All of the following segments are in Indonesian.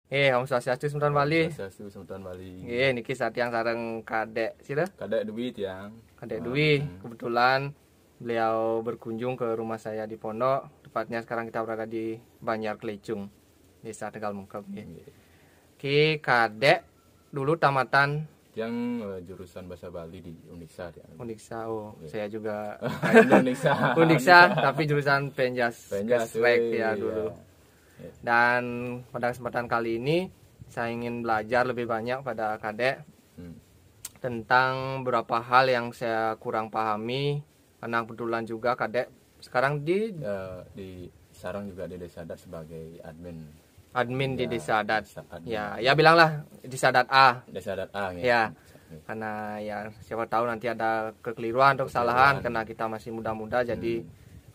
Om Swastiastu Semeton Bali. Swastiastu Semeton Bali. Niki saat yang sareng Kadek sira. Kadek Dwi tiang. Kadek Dwi. Kebetulan beliau berkunjung ke rumah saya di Pondok. Tepatnya sekarang kita berada di Banjar Kelecung, Desa Tegal Mungkep. Ki Kadek dulu tamatan yang jurusan bahasa Bali di Uniksa dia. Uniksa, saya juga Uniksa. Uniksa tapi jurusan Penjas Kesrek ya dulu. Ya. Dan pada kesempatan kali ini saya ingin belajar lebih banyak pada Kadek tentang beberapa hal yang saya kurang pahami, karena kebetulan juga Kadek sekarang di Sarang juga di Desa Adat sebagai admin di Desa Adat. Ya bilanglah Desa Adat A. Desa Adat A ya. Karena ya siapa tahu nanti ada kekeliruan atau kesalahan karena kita masih muda-muda jadi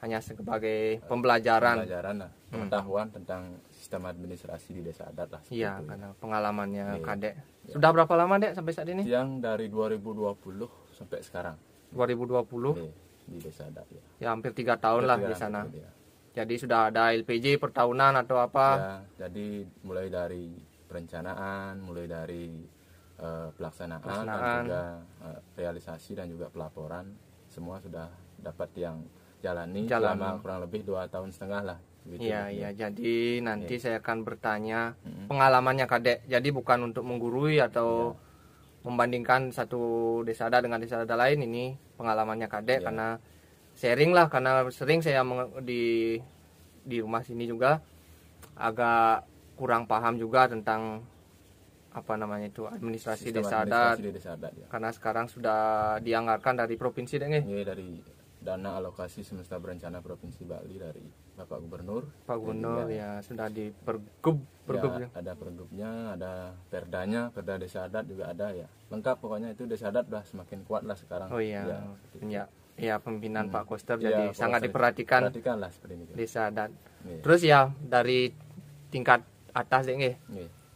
hanya sebagai pembelajaran lah, pengetahuan tentang sistem administrasi di Desa Adat lah. Iya, karena pengalamannya Kadek. Sudah berapa lama Dek sampai saat ini? Yang dari 2020 sampai sekarang. 2020 di Desa Adat ya. Ya hampir 3 tahun lah di sana. Jadi sudah ada LPJ per tahunan atau apa? Ya, jadi mulai dari perencanaan, mulai dari pelaksanaan dan juga realisasi dan juga pelaporan, semua sudah dapat yang jalani selama kurang lebih 2,5 tahun lah. Gitu, iya. Jadi nanti saya akan bertanya pengalamannya Kadek. Jadi bukan untuk menggurui atau membandingkan satu desa adat dengan desa adat lain, ini pengalamannya Kadek karena sharing lah, karena sering saya di rumah sini juga agak kurang paham juga tentang apa namanya itu administrasi desa adat ya. Karena sekarang sudah dianggarkan dari provinsi dari dana alokasi semesta berencana Provinsi Bali dari Bapak Gubernur. Pak Gubernur sudah di pergub ya. Ada pergubnya, ada perdanya, perda desa adat juga ada ya. Lengkap pokoknya, itu desa adat udah semakin kuat lah sekarang. Oh iya. Ya pemimpinan Pak Koster jadi sangat diperhatikan lah seperti ini. Desa adat. Terus ya dari tingkat atas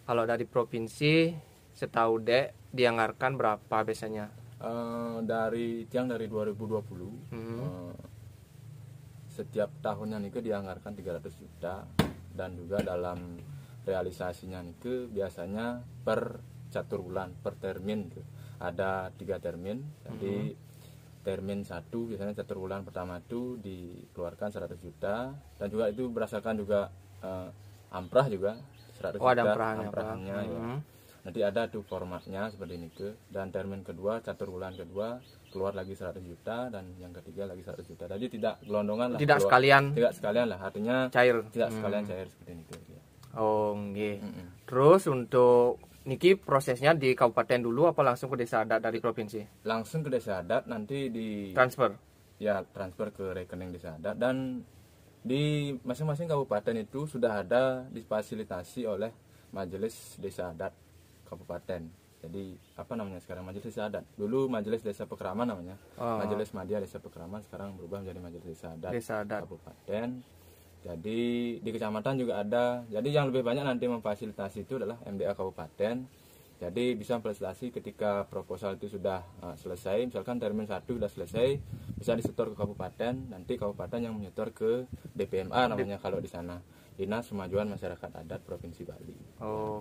kalau dari provinsi setahu Dek dianggarkan berapa biasanya? Dari 2020 setiap tahunnya nih dianggarkan 300 juta, dan juga dalam realisasinya nih biasanya per catur bulan, per termin ada 3 termin. Jadi termin 1 biasanya catur bulan pertama itu dikeluarkan 100 juta, dan juga itu berdasarkan juga amprah juga 100 juta amprahannya ya. Nanti ada tuh formatnya seperti ini dan termin kedua, catur bulan kedua keluar lagi 100 juta, dan yang ketiga lagi 100 juta. Jadi tidak gelondongan lah. Tidak sekalian lah, artinya cair. Tidak sekalian cair seperti ini ya. Oh, nggih. Terus untuk niki prosesnya di kabupaten dulu apa langsung ke desa adat dari provinsi? Langsung ke desa adat, nanti di transfer. Ya, transfer ke rekening desa adat, dan di masing-masing kabupaten itu sudah ada difasilitasi oleh Majelis Desa Adat Kabupaten. Jadi apa namanya sekarang, Majelis Desa Adat. Dulu Majelis Desa Pekraman namanya. Majelis Madya Desa Pekraman, sekarang berubah menjadi Majelis Desa Adat Kabupaten. Jadi di kecamatan juga ada. Jadi yang lebih banyak nanti memfasilitasi itu adalah MDA Kabupaten. Jadi bisa fasilitasi ketika proposal itu sudah selesai, misalkan termin 1 sudah selesai, bisa disetor ke kabupaten, nanti kabupaten yang menyetor ke DPMA namanya kalau di sana, Dinas Kemajuan Masyarakat Adat Provinsi Bali.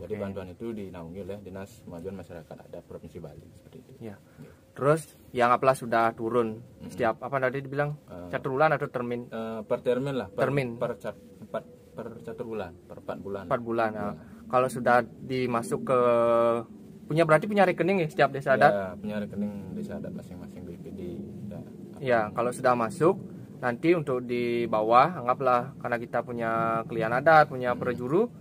Jadi bantuan itu dinaungi oleh Dinas Kemajuan Masyarakat Adat Provinsi Bali seperti itu. Ya. Terus yang apalah sudah turun setiap apa tadi dibilang catur bulan atau termin? Per termin lah. Per catur bulan, per 4 bulan. 4 bulan. Kalau sudah dimasuk ke berarti punya rekening ya setiap desa adat? Ya, punya rekening desa adat masing-masing BPD. Ya, kalau sudah masuk nanti untuk di bawah anggaplah karena kita punya klien adat, punya perjuru,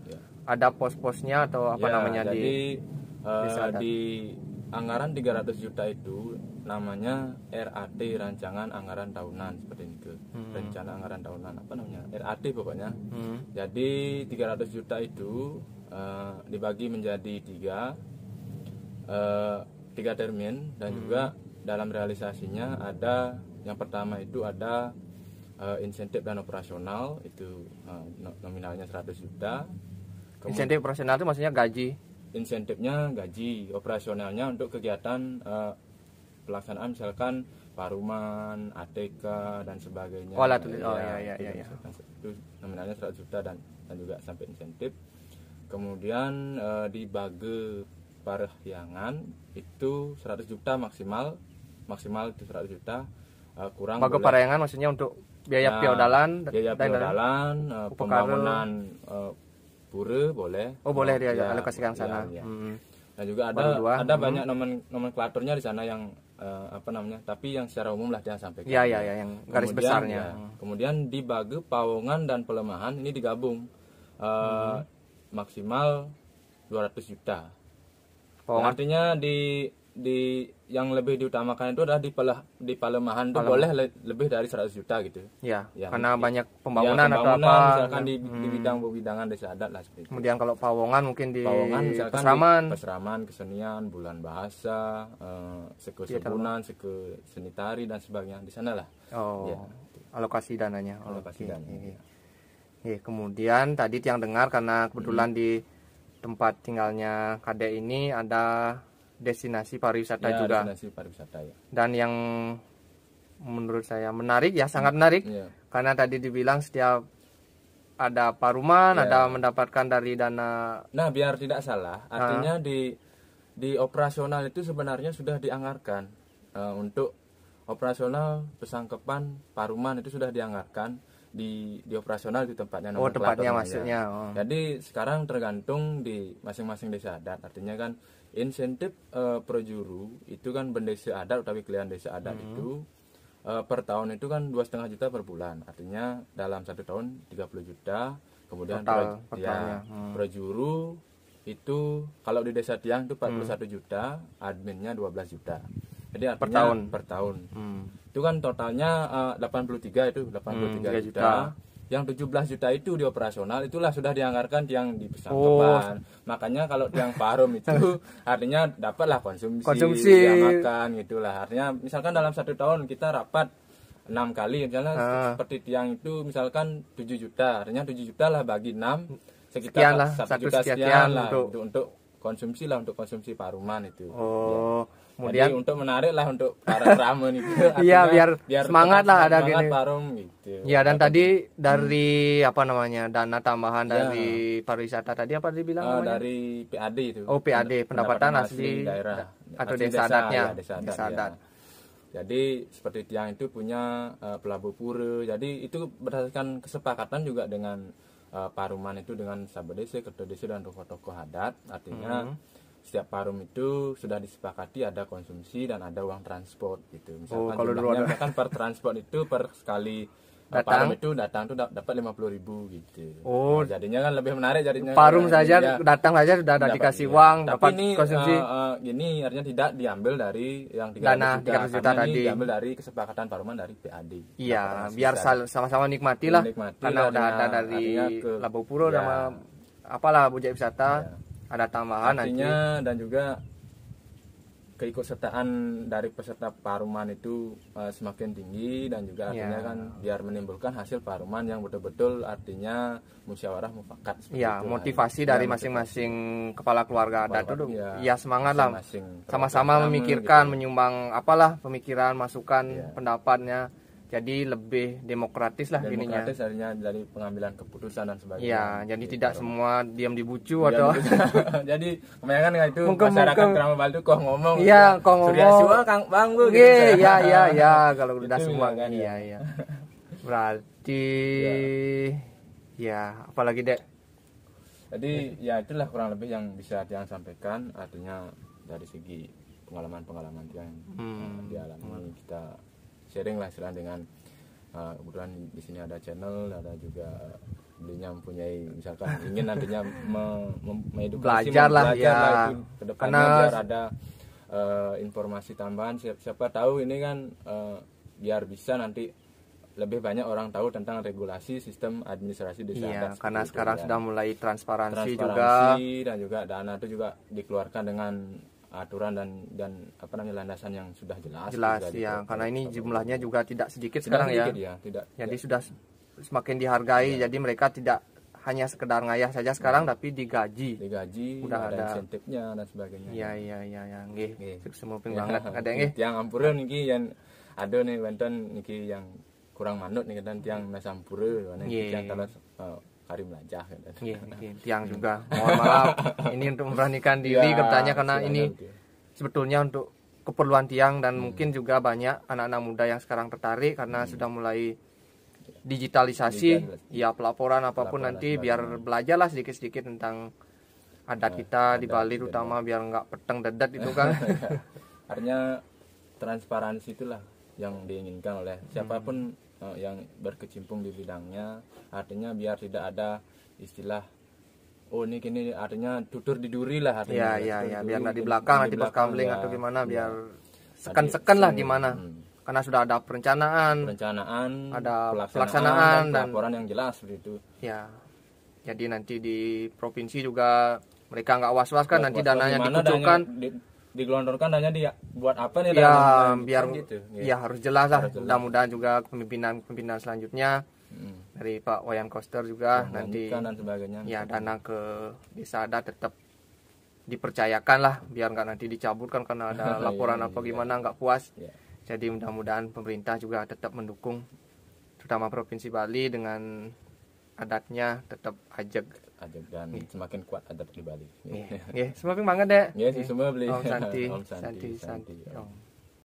ada pos-posnya atau apa namanya jadi, di desa adat. Di anggaran 300 juta itu namanya RAT, Rancangan Anggaran Tahunan seperti itu. Rencana Anggaran Tahunan apa namanya? RAT pokoknya. Jadi 300 juta itu dibagi menjadi 3 termin, dan juga dalam realisasinya ada yang pertama itu ada insentif dan operasional itu nominalnya 100 juta. Insentif operasional itu maksudnya gaji. Insentifnya gaji, operasionalnya untuk kegiatan pelaksanaan misalkan paruman, ATK dan sebagainya. Iya. Itu nominalnya 100 juta dan juga sampai insentif. Kemudian di Bage Parahyangan itu 100 juta maksimal itu 100 juta. Kurang Bage boleh. Parahyangan maksudnya untuk biaya feodalan Biaya feodalan, pembangunan pura boleh. Oh, boleh dia Ya, alokasikan ya, sana. ya. Dan juga Baru dua. ada banyak nomenklaturnya di sana yang tapi yang secara umum lah dia sampaikan. Ya, yang garis Kemudian, besarnya. Kemudian di Bage Pawongan dan Pelemahan ini digabung maksimal 200 juta. Nah, artinya di yang lebih diutamakan itu adalah di Palemahan itu boleh lebih dari 100 juta gitu. Ya, Ya, karena banyak Ya, pembangunan atau apa. misalkan di bidang desa adat lah seperti itu. Kemudian kalau Pawongan mungkin di Misalkan Pesraman. di Pesraman, kesenian, bulan bahasa, sekesebunan, seni tari dan sebagainya di sana lah. Oh, Ya. alokasi dananya. Alokasi Oke. dananya. Kemudian tadi yang dengar karena kebetulan di tempat tinggalnya Kadek ini ada destinasi pariwisata Ya, juga. destinasi pariwisata ya. Dan yang menurut saya menarik ya, sangat menarik. Ya. Karena tadi dibilang setiap ada paruman, Ya. ada mendapatkan dari dana. Nah, biar tidak salah, artinya di operasional itu sebenarnya sudah dianggarkan untuk operasional pesangkepan paruman itu sudah dianggarkan di operasional di tempatnya. Oh, tempatnya nomenklaturnya. maksudnya. Oh. Jadi sekarang tergantung di masing-masing desa adat. Artinya kan insentif projuru itu kan bendesa adat utawi kalian desa adat itu per tahun itu kan 2,5 juta per bulan. Artinya dalam 1 tahun 30 juta. Kemudian Total, per tahunnya. projuru itu kalau di desa Tiang itu 41 juta, adminnya 12 juta. Jadi artinya per tahun. Itu kan totalnya 83 itu 83 juta. Yang 17 juta itu di operasional itulah sudah dianggarkan yang di pesangkepan. Makanya kalau yang parum itu artinya dapatlah konsumsi ya, makan gitulah. Artinya misalkan dalam 1 tahun kita rapat 6 kali misalnya seperti tiang itu misalkan 7 juta. Artinya 7 juta lah bagi 6 sekitar 1 juta sekian lah untuk konsumsi lah, untuk konsumsi paruman itu. Oh. Ya. Kemudian jadi untuk menarik lah untuk para ramen itu. Iya, biar semangat lah ada semangat gini. parum gitu. Ya, dan tadi dari apa namanya dana tambahan dari pariwisata tadi apa dibilang namanya? Dari PAD itu. Oh, PAD, pendapatan asli daerah atau asli desa adatnya. Ya, desa adat. Ya. Jadi seperti tiang itu punya pelabuh pura. Jadi itu berdasarkan kesepakatan juga dengan paruman itu dengan sahabat desa, ketua desa dan tokoh-tokoh adat. Artinya setiap parum itu sudah disepakati ada konsumsi dan ada uang transport gitu. Misalkan kalau dulu jumlahnya kan per transport itu per sekali parum itu datang tuh dapat 50.000 gitu. Oh, nah, jadinya kan lebih menarik jadinya. Parum saja datang saja sudah ada dikasih uang, tapi dapat ini, konsumsi. Ini artinya tidak diambil dari yang 300 dana juta, 300 juta tadi. Diambil dari kesepakatan paruman dari PAD. Iya, biar sama-sama nikmati lah. Karena udah ada dari Labu Puro sama apalah objek wisata. Ada tambahan artinya dan juga keikutsertaan dari peserta paruman itu semakin tinggi dan juga artinya kan biar menimbulkan hasil paruman yang betul-betul artinya musyawarah mufakat. Iya, motivasi dari masing-masing kepala keluarga adat itu ya semangat lah. Sama-sama memikirkan, gitu. Menyumbang apalah pemikiran, masukan, pendapatnya. Jadi lebih demokratis lah gininya. Demokratis artinya dari pengambilan keputusan dan sebagainya. Iya, jadi tidak semua diam di bucu atau. Jadi kebanyakan itu masyarakat Kerama Bali itu kok ngomong. Iya, kok ngomong. Surya Sua Kang Banggu gitu. Iya, kalau udah semua kan. Iya. Berarti ya, apalagi Dek? Jadi ya itulah kurang lebih yang bisa Tiang sampaikan, artinya dari segi pengalaman-pengalaman yang dialami kita sharing lah istilahnya dengan kebetulan di sini ada channel, ada juga belinya mempunyai misalkan ingin nantinya mengedukasi belajar lah ke depannya biar ada informasi tambahan, siapa tahu ini kan biar bisa nanti lebih banyak orang tahu tentang regulasi sistem administrasi desa adat. Karena sekarang sudah mulai transparansi juga dan juga dana itu juga dikeluarkan dengan aturan dan apa namanya landasan yang sudah jelas ya karena ini jumlahnya juga tidak sedikit sekarang jadi sudah semakin dihargai jadi mereka tidak hanya sekedar ngayah saja sekarang tapi digaji udah ada insentifnya dan sebagainya. Iya nggih sukses banget ada nggih yang ampura niki yang ada nih wonten niki yang kurang manut nih kan tiang nasampura niki yang kalau Karim Lajah kan. Iya, tiang juga. Mohon maaf, ini untuk memberanikan diri bertanya karena ini sebetulnya untuk keperluan tiang dan mungkin juga banyak anak-anak muda yang sekarang tertarik karena sudah mulai digitalisasi, ya pelaporan apapun nanti biar belajarlah sedikit-sedikit tentang adat kita di Bali terutama biar nggak peteng dedet itu kan. Artinya transparansi itulah yang diinginkan oleh siapapun yang berkecimpung di bidangnya, artinya biar tidak ada istilah ini kini artinya tutur diduri lah artinya. Ya, biar nggak di belakang nanti pas kamling atau gimana biar seken lah gimana. Karena sudah ada perencanaan, ada pelaksanaan dan laporan yang jelas begitu. Ya. Jadi nanti di provinsi juga mereka nggak was-was kan nanti dananya dikucurkan. Digelontorkan dananya dia buat apa nih? Ya biar gitu. Ya harus jelas lah. Mudah-mudahan juga pemimpinan selanjutnya dari Pak Wayan Koster juga nanti dan sebagainya. Ya dana ke desa adat tetap dipercayakan lah biar nggak nanti dicabut kan karena ada laporan gimana nggak puas. Jadi mudah-mudahan pemerintah juga tetap mendukung terutama Provinsi Bali dengan adatnya tetap ajeg dan semakin kuat adat di Bali. Semakin banget deh. Semua beli. Om Santi.